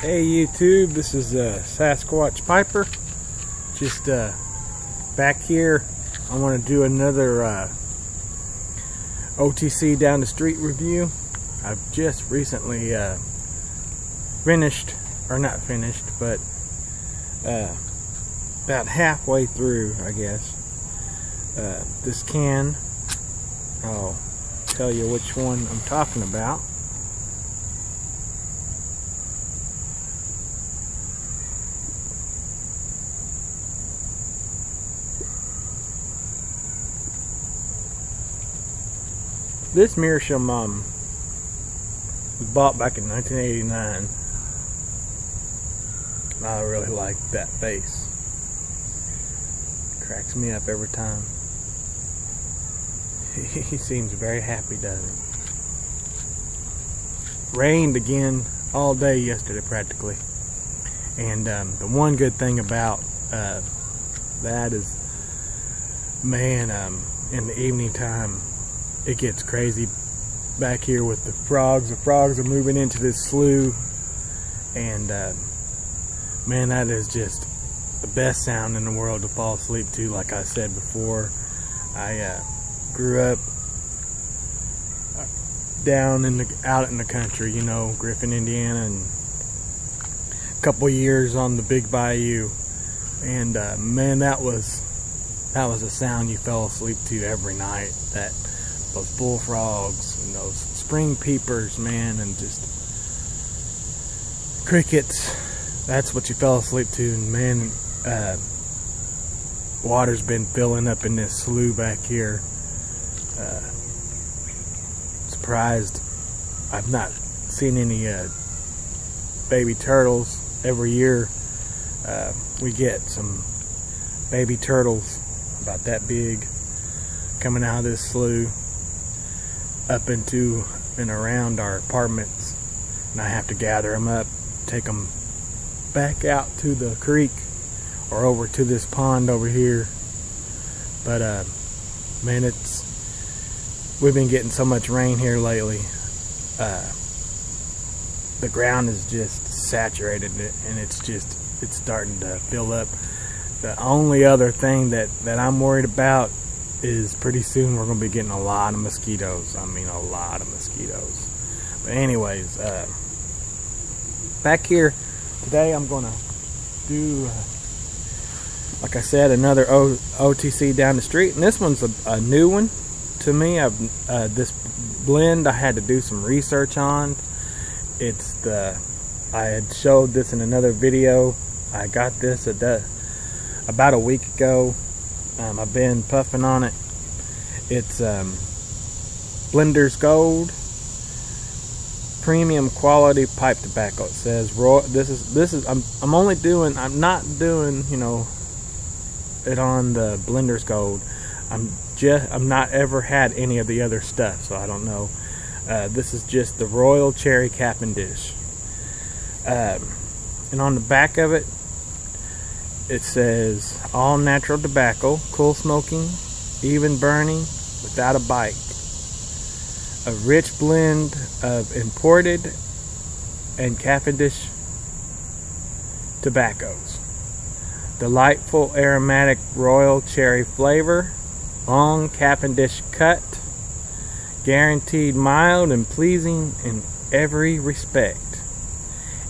Hey YouTube, this is Sasquatch Piper. Just back here. I want to do another OTC down the street review. I've just recently finished, or not finished, but about halfway through, I guess. This can, I'll tell you which one I'm talking about. This Meerschaum was bought back in 1989. I really like that face. Cracks me up every time. He seems very happy, doesn't he? Rained again all day yesterday practically. And the one good thing about that is, man, in the evening time, it gets crazy back here with the frogs. The frogs are moving into this slough, and man, that is just the best sound in the world to fall asleep to. Like I said before, I grew up down out in the country, you know, Griffin, Indiana, and a couple years on the Big Bayou, and man, that was a sound you fell asleep to every night. Those bullfrogs and those spring peepers, man, and just crickets. That's what you fell asleep to. And man, water's been filling up in this slough back here. Surprised I've not seen any baby turtles. Every year we get some baby turtles about that big coming out of this slough up into and around our apartments, and I have to gather them up, take them back out to the creek or over to this pond over here. But man, we've been getting so much rain here lately. The ground is just saturated, and it's starting to fill up. The only other thing that I'm worried about is pretty soon we're going to be getting a lot of mosquitoes. I mean, a lot of mosquitoes. But anyways, back here today I'm going to do, like I said, another OTC down the street. And this one's a new one to me. This blend I had to do some research on. I had showed this in another video. I got this about a week ago. I've been puffing on it. It's Blender's Gold premium quality pipe tobacco. It says I'm not doing, you know, it on the Blender's Gold. I'm not ever had any of the other stuff, so I don't know. This is just the Royal Cherry Cavendish. And on the back of it, it says all natural tobacco, cool smoking, even burning, without a bite. A rich blend of imported and Cavendish tobaccos. Delightful aromatic royal cherry flavor. Long Cavendish cut. Guaranteed mild and pleasing in every respect.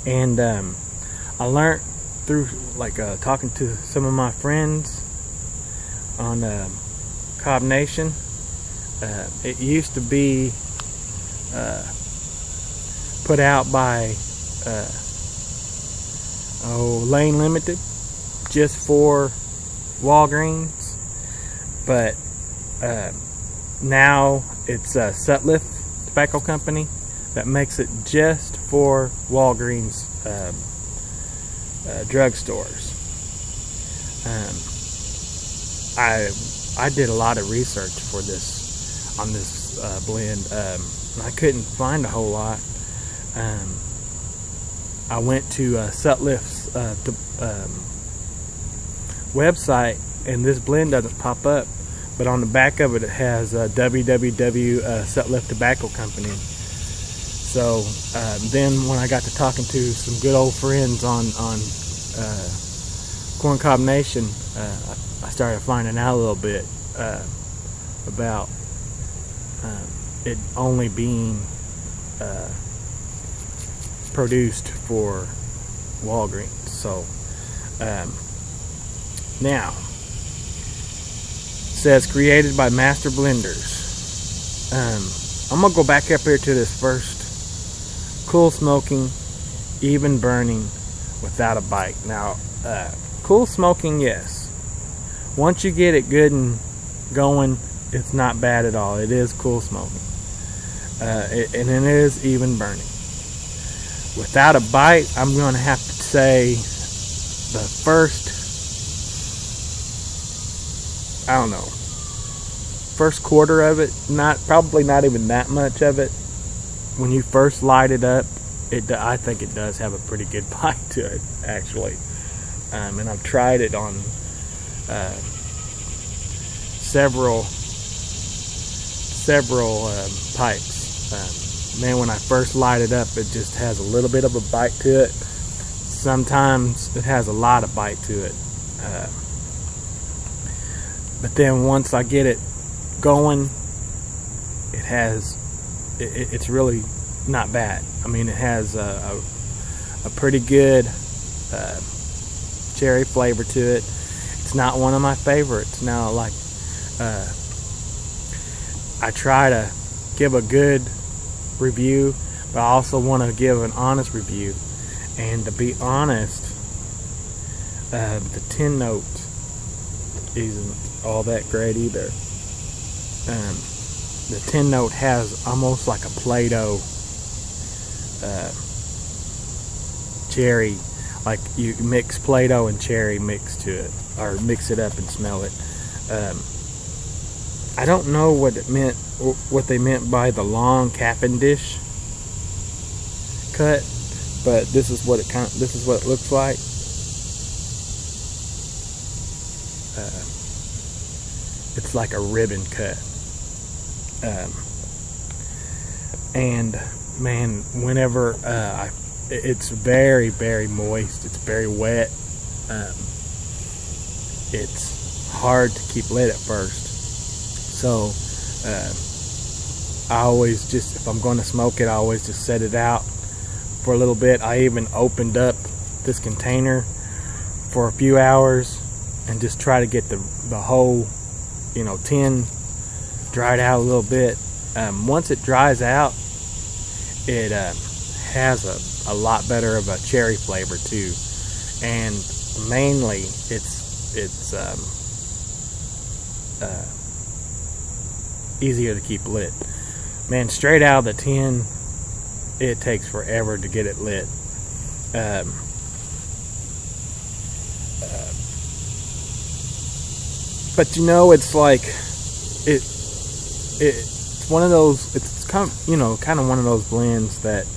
And I learned through talking to some of my friends on Cobb Nation. It used to be put out by Lane Limited just for Walgreens, but now it's Sutliff Tobacco Company that makes it just for Walgreens drugstores. I did a lot of research for this on this blend. I couldn't find a whole lot. I went to Sutliff's website, and this blend doesn't pop up, but on the back of it, it has www. Sutliff Tobacco Company. So then when I got to talking to some good old friends on Corncob Nation, I started finding out a little bit about it only being produced for Walgreens. So now it says created by master blenders. I'm gonna go back up here to this first: cool smoking, even burning, without a bite. Now cool smoking, yes, once you get it good and going, it's not bad at all. It is cool smoking, and it is even burning. Without a bite, I'm going to have to say the first, I don't know, first quarter of it, probably not even that much of it. When you first light it up, I think it does have a pretty good bite to it, actually. And I've tried it on several pipes. Man, when I first light it up, it just has a little bit of a bite to it. Sometimes it has a lot of bite to it. But then once I get it going, it's really not bad. I mean, it has a pretty good cherry flavor to it. It's not one of my favorites. Now, like, I try to give a good review, but I also want to give an honest review. And to be honest, the 10 note isn't all that great either. The 10 note has almost like a Play-Doh cherry, like you mix Play-Doh and cherry mix to it, or mix it up and smell it. I don't know what they meant by the long Cavendish cut, but this is what it looks like. It's like a ribbon cut. And man, whenever it's very, very moist, it's very wet. It's hard to keep lit at first. So I always just, if I'm going to smoke it, I always just set it out for a little bit. I even opened up this container for a few hours and just try to get the whole, tin dried out a little bit. Once it dries out, it has a lot better of a cherry flavor too, and mainly it's easier to keep lit. Man, straight out of the tin, it takes forever to get it lit. But it's like it's one of those. It's kind of one of those blends that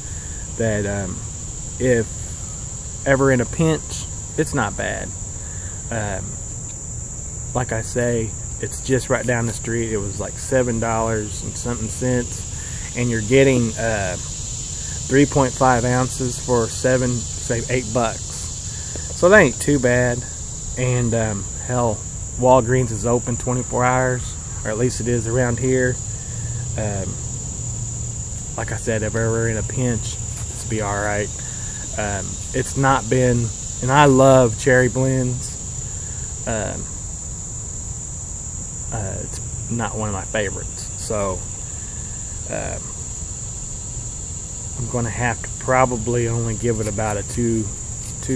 if ever in a pinch, it's not bad. Like I say, it's just right down the street. It was like $7 and something cents, and you're getting 3.5 ounces for $8. So that ain't too bad. And hell, Walgreens is open 24 hours, or at least it is around here. Like I said, if ever in a pinch, it's be all right. It's not been, and I love cherry blends. It's not one of my favorites, so I'm going to have to probably only give it about a two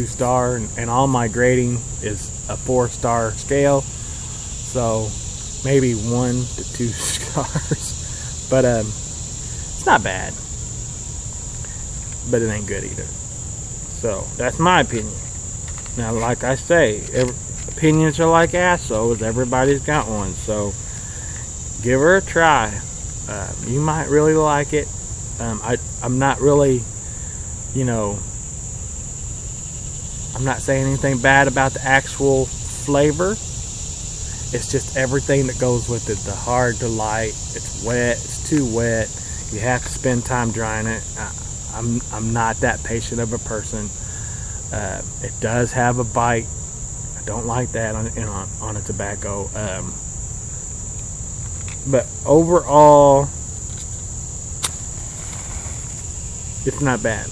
star, and all my grading is a 4-star scale, so maybe 1 to 2 stars. But it's not bad, but it ain't good either. So that's my opinion. Now, like I say, opinions are like assholes. Everybody's got one, so give her a try. You might really like it. I'm not really, I'm not saying anything bad about the actual flavor. It's just everything that goes with it. The hard to light, it's wet, it's too wet. You have to spend time drying it. I'm not that patient of a person. It does have a bite. I don't like that on a tobacco. But overall, it's not bad.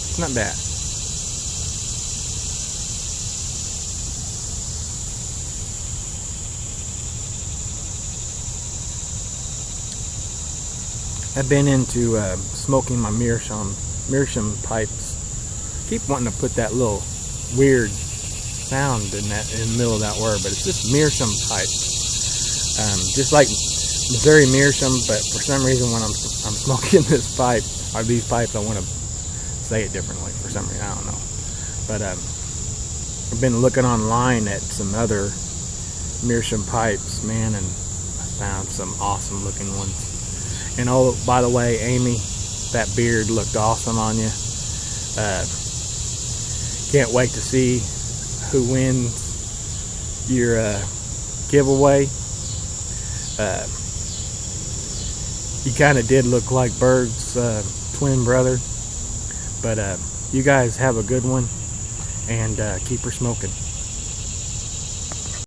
It's not bad. I've been into smoking my meerschaum pipes. Keep wanting to put that little weird sound in the middle of that word, but it's just meerschaum pipes. Just like Missouri meerschaum, but for some reason when I'm smoking this pipe or these pipes, I want to say it differently for some reason. I don't know. But I've been looking online at some other meerschaum pipes, man, and I found some awesome looking ones. And oh, by the way, Amy, that beard looked awesome on you. Can't wait to see who wins your giveaway. You kind of did look like Berg's twin brother. But you guys have a good one, and keep her smoking.